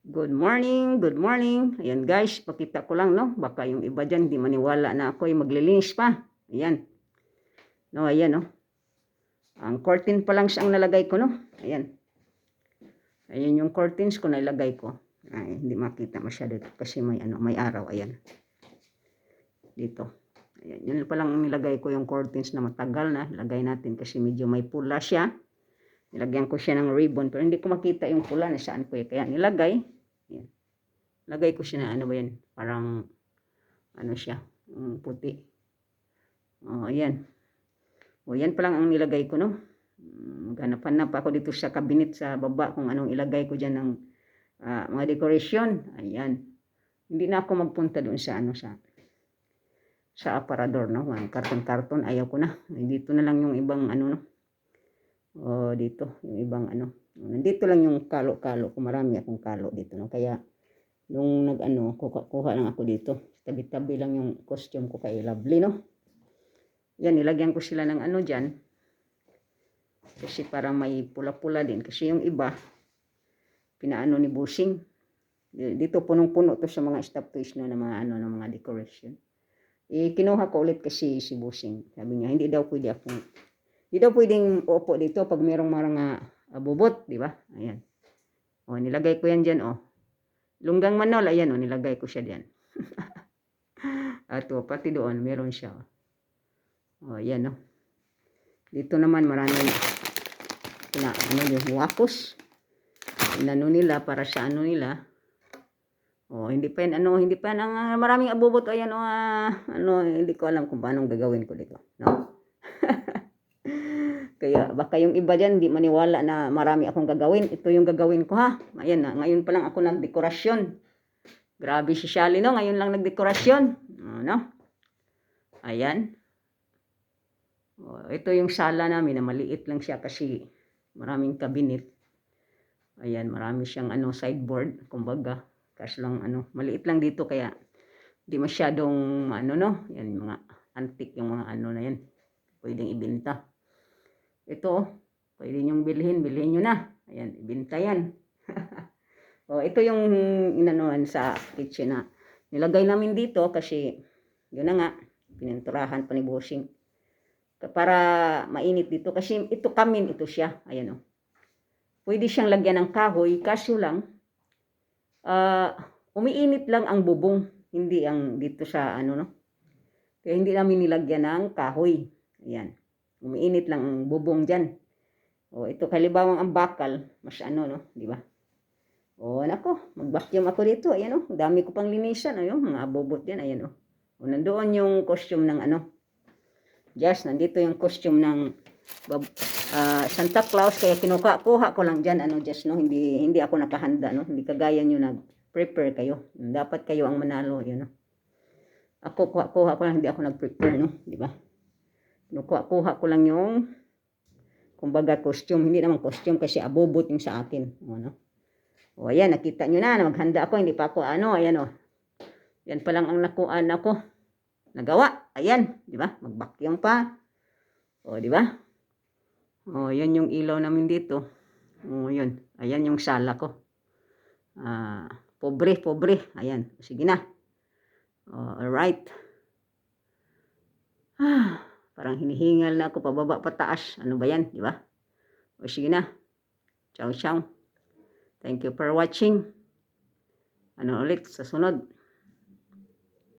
Good morning, good morning. Ayan guys, pakita ko lang no. Baka yung iba dyan di maniwala na ako ay maglilinis pa. Ayan. No, ayan no. Ang curtain pa lang siyang nalagay ko no. Ayan. Ayan yung curtains ko na ilagay ko. Ay, hindi makita masyado kasi may araw. Ayan. Dito. Ayan, yun pa lang nilagay ko yung curtains na matagal na. Ilagay natin kasi medyo may pula siya. Nilagyan ko siya ng ribbon pero hindi ko makita yung pula na saan ko. Kaya nilagay. Ayan. Lagay ko siya na ano ba yan? Parang ano siya, puti. Oh, ayan. O, yan pa lang ang nilagay ko, no? Ganapan na pa ako dito sa cabinet sa baba kung anong ilagay ko dyan ng mga decoration. Ayan. Hindi na ako magpunta doon sa ano sa aparador, no? Karton-karton, ayaw ko na. Dito na lang yung ibang ano, no? O, dito, yung ibang ano. Nandito lang yung kalo-kalo. Kung marami akong kalo dito, no? Kaya, nung nag-ano, kuha lang ako dito. Tabi-tabi lang yung costume ko kay Lovely, no? Yan, nilagyan ko sila ng ano dyan. Kasi para may pula-pula din. Kasi yung iba, pinaano ni Busing. Dito punong-puno to sa mga stuffed toys na mga ano, ng mga decoration. Kinuha ko ulit kasi si Busing. Sabi niya, hindi daw pwedeng upo dito pag merong mga bubot, di ba? Ayan. O, nilagay ko yan dyan, o. Lunggang manol, ayan, o, nilagay ko siya dyan. At pati doon, meron siya, o. O, ayan, o. Dito naman, maraming yung wakos. Inano nila para sa ano nila. O, hindi pa ang maraming abubot. Ayan, o, hindi ko alam kung paano gagawin ko dito. No? Kaya baka yung iba dyan hindi maniwala na marami akong gagawin. Ito yung gagawin ko ha. Ayan na, ngayon pa lang ako nagdekorasyon. Grabe si Shally no, ngayon lang nagdekorasyon. No? Ayan. O, ito yung sala namin na maliit lang siya kasi maraming cabinet. Ayan, marami siyang sideboard, kumbaga. Kasi lang maliit lang dito kaya di masyadong no. Yan mga antique yung mga na yan. Pwedeng ibenta. Ito, pwede niyong bilhin nyo na. Ayan, ibenta yan. O, ito yung inanuhan sa kitchen na nilagay namin dito kasi yun na nga, pininturahan pa ni Bossing. Para mainit dito kasi ito kamin, ito siya. Ayan o. Pwede siyang lagyan ng kahoy, kaso lang, umiinit lang ang bubong. Hindi ang dito sa no. Kaya hindi namin nilagyan ng kahoy. Ayan. Umiinit lang ang bubong dyan. O, ito kalibawang ang bakal. Mas no, di ba? O, nako, mag-vacuum ako dito. Ayan o, dami ko pang linisan. Ayun, mga bobot yan. Ayan o. O, nandoon yung costume ng Just, nandito yung costume ng Santa Claus. Kaya kinuha ko lang dyan. Just, no, hindi ako nakahanda, no. Hindi kagaya nyo nag-prepare kayo. Dapat kayo ang manalo, yun, no. Ako, kuha ko lang, hindi ako nag-prepare, no, di ba? Kuha ko lang yung kumbaga costume, hindi naman costume kasi abobot yung sa akin. O ayan, nakita nyo na maghanda ako, hindi pa ako ayan o. Yan pa lang ang nakuan ako. Nagawa, ayan, di ba? Mag-vacuum pa. O, di ba? O, yan yung ilaw namin dito. O, yun. Ayan yung sala ko. Pobre. Ayan, sige na. O, alright. Parang hinihingal na ako pababa pataas. Ano ba yan, di ba? O sige na. Ciao. Thank you for watching. Ulit sa sunod.